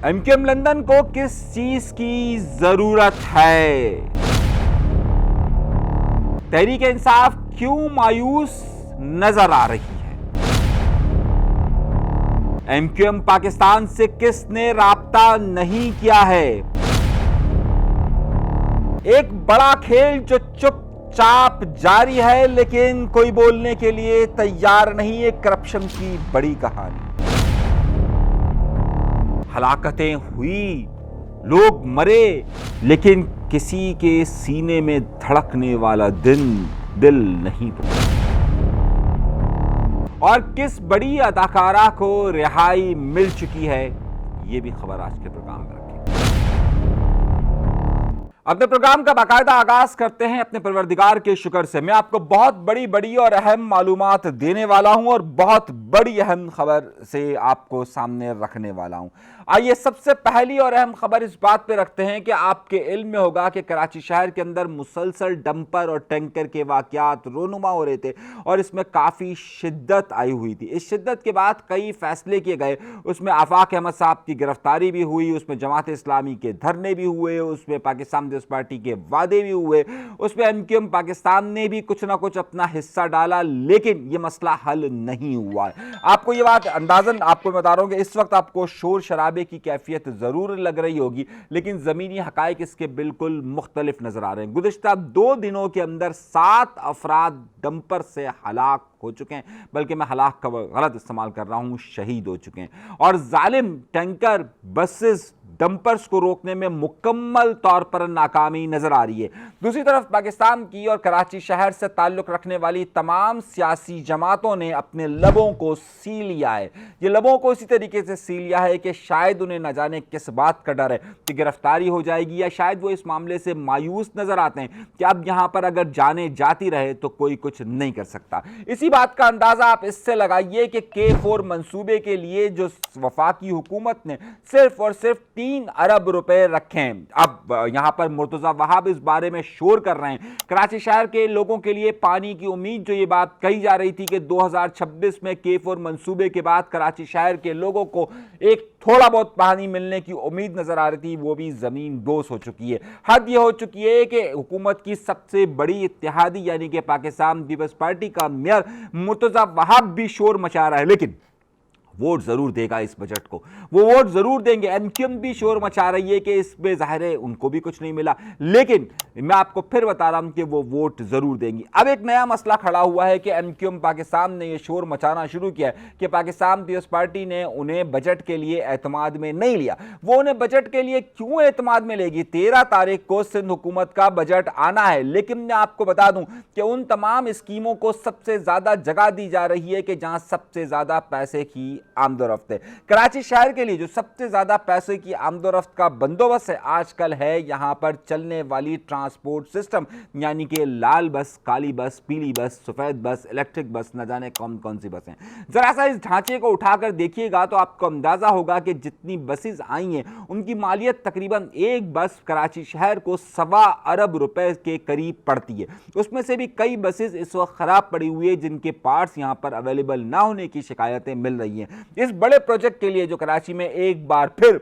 MQM London को किस चीज की जरूरत है? तहरीक इंसाफ क्यों मायूस नजर आ रही है? एमक्यूएम पाकिस्तान से किसने राब्ता नहीं किया है? एक बड़ा खेल जो चुपचाप जारी है लेकिन कोई बोलने के लिए तैयार नहीं। एक करप्शन की बड़ी कहानी। हलाकतें हुई, लोग मरे, लेकिन किसी के सीने में धड़कने वाला दिल नहीं टूटा। और किस बड़ी अदाकारा को रिहाई मिल चुकी है, यह भी खबर आज के प्रोग्राम में रखें। अपने प्रोग्राम का बाकायदा आगाज करते हैं अपने परवरदिगार के शुक्र से। मैं आपको बहुत बड़ी और अहम मालूमात देने वाला हूं और बहुत बड़ी अहम खबर से आपको सामने रखने वाला हूं। आइए सबसे पहली और अहम खबर इस बात पे रखते हैं कि आपके इल्म में होगा कि कराची शहर के अंदर मुसलसल डंपर और टैंकर के वाकयात रोनुमा हो रहे थे और इसमें काफ़ी शिद्दत आई हुई थी। इस शिद्दत के बाद कई फैसले किए गए। उसमें आफाक अहमद साहब की गिरफ्तारी भी हुई, उसमें जमात इस्लामी के धरने भी हुए, उसमें पाकिस्तान पीपल्स पार्टी के वादे भी हुए, उसमें एमक्यूएम पाकिस्तान ने भी कुछ ना कुछ अपना हिस्सा डाला, लेकिन यह मसला हल नहीं हुआ है। आपको यह बात अंदाजन आपको बता रहा हूं कि इस वक्त आपको शोर शराबे की कैफियत जरूर लग रही होगी, लेकिन जमीनी हकायक इसके बिल्कुल मुख्तलिफ नजर आ रहे हैं। गुज़िश्ता 2 दिनों के अंदर 7 अफराद डंपर से हलाक हो चुके हैं, बल्कि मैं हलाक का गलत इस्तेमाल कर रहा हूं, शहीद हो चुके हैं। और जालिम टैंकर बसेस डंपर्स को रोकने में मुकम्मल तौर पर नाकामी नजर आ रही है। दूसरी तरफ पाकिस्तान की और कराची शहर से ताल्लुक रखने वाली तमाम सियासी जमातों ने अपने लबों को सी लिया है। ये लबों को इसी तरीके से सी लिया है कि शायद उन्हें न जाने किस बात का डर है कि गिरफ्तारी हो जाएगी, या शायद वो इस मामले से मायूस नजर आते हैं कि अब यहां पर अगर जाने जाती रहे तो कोई कुछ नहीं कर सकता। इसी बात का अंदाजा आप इससे लगाइए कि K4 मंसूबे के लिए जो वफाकी हुकूमत ने सिर्फ और सिर्फ 3 अरब रुपए रखे हैं। अब यहां पर मुर्तजा वहाब इस बारे में शोर कर रहे हैं। कराची शहर के लोगों के लिए पानी की उम्मीद, जो ये बात कही जा रही थी कि 2026 में K4 मंसूबे के बाद कराची शहर के लोगों को एक थोड़ा बहुत पानी मिलने की उम्मीद नजर आ रही थी, वो भी जमीन दोष हो चुकी है। हद यह हो चुकी है कि हुकूमत की सबसे बड़ी इत्तेहादी यानी कि पाकिस्तान पीपल्स पार्टी का मेयर मुर्तजा वहाब भी शोर मचा रहा है, लेकिन वोट जरूर देगा इस बजट को, वो वोट जरूर देंगे। एमक्यूएम भी शोर मचा रही है कि इसमें जाहिर है उनको भी कुछ नहीं मिला, लेकिन मैं आपको फिर बता रहा हूं कि वो वोट जरूर देंगी। अब एक नया मसला खड़ा हुआ है कि एमक्यूएम पाकिस्तान ने यह शोर मचाना शुरू किया कि पाकिस्तान पीपल्स पार्टी ने उन्हें बजट के लिए एतमाद में नहीं लिया। वो उन्हें बजट के लिए क्यों एतमाद में लेगी? 13 तारीख को सिंध हुकूमत का बजट आना है, लेकिन मैं आपको बता दूं कि उन तमाम स्कीमों को सबसे ज्यादा जगह दी जा रही है कि जहां सबसे ज्यादा पैसे की आमदोरफ्त है। कराची शहर के लिए जो सबसे ज्यादा पैसे की आमदोरफ्त का बंदोबस्त है आजकल है यहां पर चलने वाली ट्रांसपोर्ट सिस्टम, यानी कि लाल बस, काली बस, पीली बस, सफेद बस, इलेक्ट्रिक बस, न जाने कौन कौन सी बसें। जरा सा इस ढांचे को उठाकर देखिएगा तो आपको अंदाजा होगा कि जितनी बसेस आई हैं उनकी मालियत तकरीबन एक बस कराची शहर को 1.25 अरब रुपए के करीब पड़ती है। उसमें से भी कई बसेस इस वक्त खराब पड़ी हुई है, जिनके पार्ट्स यहां पर अवेलेबल ना होने की शिकायतें मिल रही हैं। इस बड़े प्रोजेक्ट के लिए जो कराची में एक बार फिर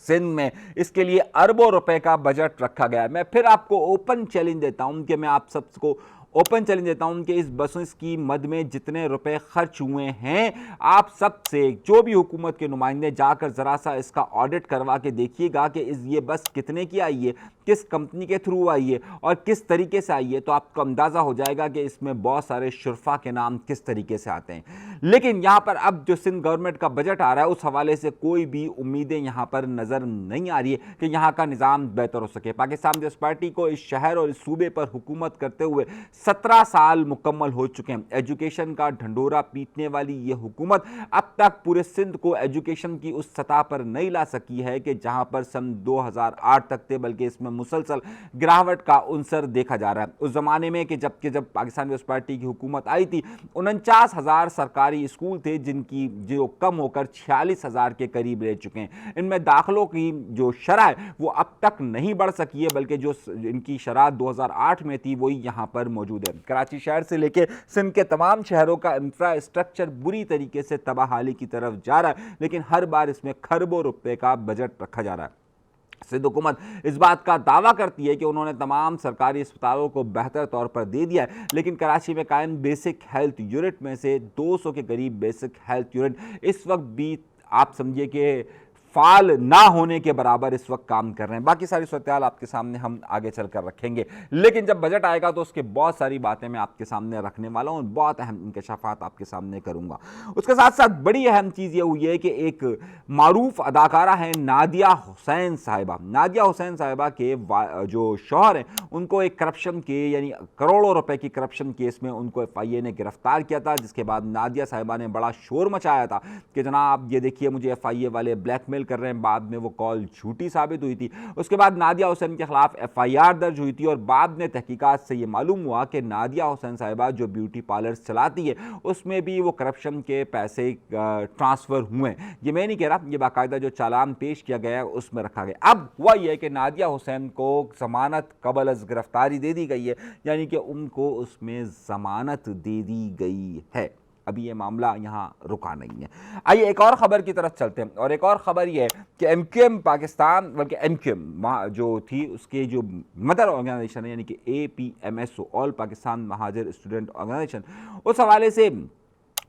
सिंध में इसके लिए अरबों रुपए का बजट रखा गया है। मैं फिर आपको ओपन चैलेंज देता हूं कि मैं आप सबको ओपन चैलेंज देता हूं कि इस बसों की मद में जितने रुपए खर्च हुए हैं, आप सबसे जो भी हुकूमत के नुमाइंदे जाकर जरा सा इसका ऑडिट करवा के देखिएगा कि ये बस कितने की आई है, किस कंपनी के थ्रू आई है और किस तरीके से आई है, तो आपको अंदाजा हो जाएगा कि इसमें बहुत सारे शुरफा के नाम किस तरीके से आते हैं। लेकिन यहां पर अब जो सिंध गवर्नमेंट का बजट आ रहा है उस हवाले से कोई भी उम्मीदें यहां पर नजर नहीं आ रही है कि यहां का निजाम बेहतर हो सके। पाकिस्तान पीपल्स पार्टी को इस शहर और इस सूबे पर हुकूमत करते हुए 17 साल मुकम्मल हो चुके हैं। एजुकेशन का ढंडोरा पीटने वाली यह हुकूमत अब तक पूरे सिंध को एजुकेशन की उस सतह पर नहीं ला सकी है कि जहां पर सन 2008 तक थे, बल्कि इसमें मुसलसल गिरावट का उनसर देखा जा रहा है। उस जमाने में कि जब पाकिस्तान पीपल्स पार्टी की हुकूमत आई थी 49,000 सरकारी सरकारी स्कूल थे जिनकी जो कम होकर 46,000 के करीब रह चुके हैं। इनमें दाखिलों की जो शरह है वो अब तक नहीं बढ़ सकी है, बल्कि जो इनकी शरह 2008 में थी वही यहाँ पर मौजूद है। कराची शहर से लेकर सिंध के तमाम शहरों का इंफ्रास्ट्रक्चर बुरी तरीके से तबाहाली की तरफ जा रहा है, लेकिन हर बार इसमें खरबों रुपए का बजट रखा जा रहा है। सिंध हुकूमत इस बात का दावा करती है कि उन्होंने तमाम सरकारी अस्पतालों को बेहतर तौर पर दे दिया है, लेकिन कराची में कायम बेसिक हेल्थ यूनिट में से 200 के करीब बेसिक हेल्थ यूनिट इस वक्त भी आप समझिए कि फाल ना होने के बराबर इस वक्त काम कर रहे हैं। बाकी सारी सूरत-ए-हाल आपके सामने हम आगे चलकर रखेंगे, लेकिन जब बजट आएगा तो उसके बहुत सारी बातें मैं आपके सामने रखने वाला हूं, बहुत अहम इंकशाफात आपके सामने करूंगा। उसके साथ साथ बड़ी अहम चीज़ ये हुई है कि एक मारूफ अदाकारा है नादिया हुसैन साहिबा। नादिया हुसैन साहिबा के जो शौहर हैं उनको एक करप्शन के यानी करोड़ों रुपए की करप्शन केस में उनको FIA ने गिरफ्तार किया था, जिसके बाद नादिया साहिबा ने बड़ा शोर मचाया था कि जनाब ये देखिए मुझे FIA वाले ब्लैकमेल कर रहे हैं। बाद में वो कॉल झूठी साबित हुई थी। उसके बाद नादिया हुसैन के खिलाफ FIR दर्ज हुई थी और बाद में तहकीकात से ये मालूम हुआ कि नादिया हुसैन साहिबा जो ब्यूटी पार्लर्स चलाती है उसमें भी वो करप्शन के पैसे ट्रांसफ़र हुए। ये मैं नहीं कह रहा, ये बाकायदा जो चालान पेश किया गया है उसमें रखा गया। अब हुआ यह है कि नादिया हुसैन को जमानत कबल अज़ गिरफ्तारी दे दी गई है, यानी कि उनको उसमें जमानत दे दी गई है। अभी ये मामला यहाँ रुका नहीं है। आइए एक और ख़बर की तरफ चलते हैं, और एक और ख़बर ये है कि MQM पाकिस्तान, बल्कि MQM जो थी उसके जो मदर ऑर्गेनाइजेशन है यानी कि APMSO all Pakistan Muhajir student organisation, उस हवाले से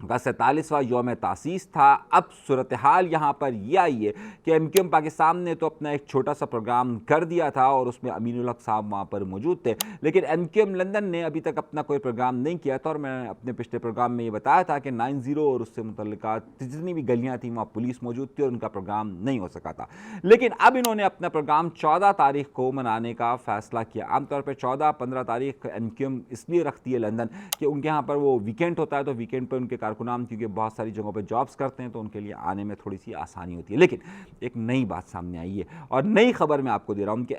का 47वां यौम तासीस था। अब सूरत हाल यहाँ पर यह आई है कि MQM पाकिस्तान ने तो अपना एक छोटा सा प्रोग्राम कर दिया था और उसमें अमीनुल हक साहब वहाँ पर मौजूद थे, लेकिन MQM लंदन ने अभी तक अपना कोई प्रोग्राम नहीं किया था। और मैंने अपने पिछले प्रोग्राम में ये बताया था कि 90 और उससे मुतल्लिका जितनी भी गलियाँ थीं वहाँ पुलिस मौजूद थी और उनका प्रोग्राम नहीं हो सका था। लेकिन अब इन्होंने अपना प्रोग्राम 14 तारीख को मनाने का फ़ैसला किया। आमतौर पर 14-15 तारीख MQM इसलिए रखती है लंदन कि उनके यहाँ पर वो वीकेंड होता है, तो वीकेंड पर उनके कारकुनान क्योंकि बहुत सारी जगहों पे जॉब्स करते हैं तो उनके लिए आने में थोड़ी सी आसानी होती है। लेकिन एक नई बात सामने आई है और नई खबर मैं आपको दे रहा हूँ कि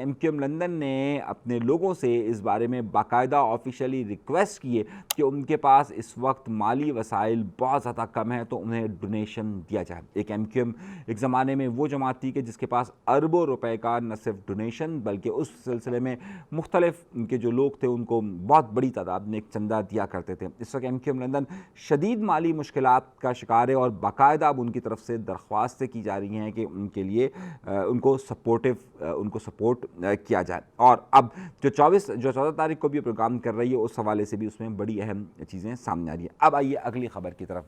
MQM लंदन ने अपने लोगों से इस बारे में बाकायदा ऑफिशियली रिक्वेस्ट की है कि उनके पास इस वक्त माली वसाइल बहुत ज़्यादा कम है तो उन्हें डोनेशन दिया जाए। एक MQM एक ज़माने में वो जमात थी कि जिसके पास अरबों रुपए का न सिर्फ डोनेशन बल्कि उस सिलसिले में मुख्तलिफ उनके जो लोग थे उनको बहुत बड़ी तादाद में एक चंदा दिया करते थे। इस वक्त MQM लंदन शदीद माली मुश्किलात का शिकार है और बाकायदा अब उनकी तरफ से दरख्वास्तें की जा रही हैं कि उनके लिए उनको सपोर्ट किया जाए। और अब जो 14 तारीख को भी प्रोग्राम कर रही है उस हवाले से भी उसमें बड़ी अहम चीज़ें सामने आ रही है। अब आइए अगली खबर की तरफ।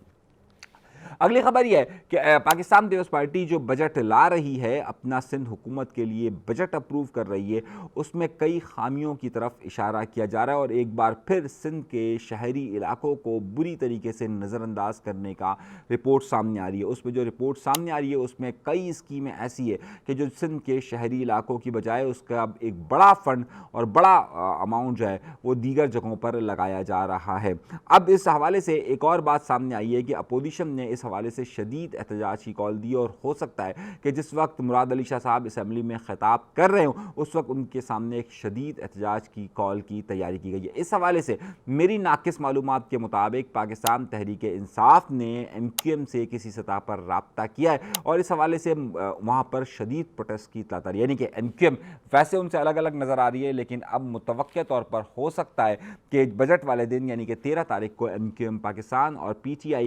अगली खबर यह है कि पाकिस्तान पीपल्स पार्टी जो बजट ला रही है अपना सिंध हुकूमत के लिए बजट अप्रूव कर रही है, उसमें कई खामियों की तरफ इशारा किया जा रहा है और एक बार फिर सिंध के शहरी इलाकों को बुरी तरीके से नज़रअंदाज करने का रिपोर्ट सामने आ रही है। उसमें जो रिपोर्ट सामने आ रही है उसमें कई स्कीमें ऐसी है कि जो सिंध के शहरी इलाकों की बजाय उसका एक बड़ा फंड और बड़ा अमाउंट जो है वो दीगर जगहों पर लगाया जा रहा है। अब इस हवाले से एक और बात सामने आई है कि अपोजिशन ने इस हवाले से शदीद एहतजाज की कॉल दी और हो सकता है कि जिस वक्त मुराद अली शाह साहब असम्बली में खिताब कर रहे हों उस वक्त उनके सामने एक शदीद एहतजाज की कॉल की तैयारी की गई है। इस हवाले से मेरी नाकिस मालूमात के मुताबिक पाकिस्तान तहरीक इंसाफ ने MQM से किसी सतह पर राब्ता किया है और इस हवाले से वहाँ पर शदीद प्रोटेस्ट की इत्तला तारी, यानी कि MQM वैसे उनसे अलग अलग नज़र आ रही है लेकिन अब मुतवक्किया तौर पर हो सकता है कि बजट वाले दिन यानी कि 13 तारीख को MQM पाकिस्तान और PTI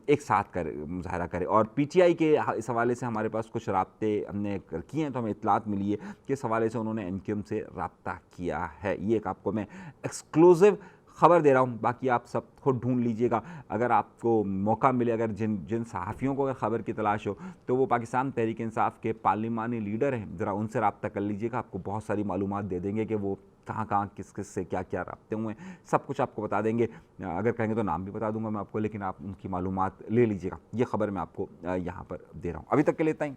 एक साथ मुजाहरा करे। और PTI के इस हवाले से हमारे पास कुछ राब्ते हमने किए हैं तो हमें इत्तलात मिली है कि इस हवाले से उन्होंने MQM से राब्ता किया है। ये एक आपको मैं एक्सक्लूसिव खबर दे रहा हूँ, बाकी आप सब खुद ढूंढ लीजिएगा। अगर आपको मौका मिले, अगर जिन सहाफ़ियों को अगर ख़बर की तलाश हो तो वो पाकिस्तान तहरीक इंसाफ के पार्लिमानी लीडर हैं, ज़रा उनसे रब्ता कर लीजिएगा। आपको बहुत सारी मालूमात दे देंगे कि वो कहाँ किस से क्या रब्ते हुए हैं, सब कुछ आपको बता देंगे। अगर कहेंगे तो नाम भी बता दूंगा मैं आपको, लेकिन आप उनकी मालूमात ले लीजिएगा। ये खबर मैं आपको यहाँ पर दे रहा हूँ। अभी तक के लिए इतना ही।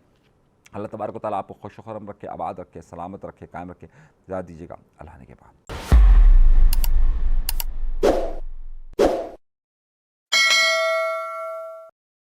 अल्लाह तबारक व तआला आपको खुश खुर्रम रखे, आबाद रखे, सलामत रखे, कायम रखे। इजाज़त दीजिएगा अल्लाह ने के बाद।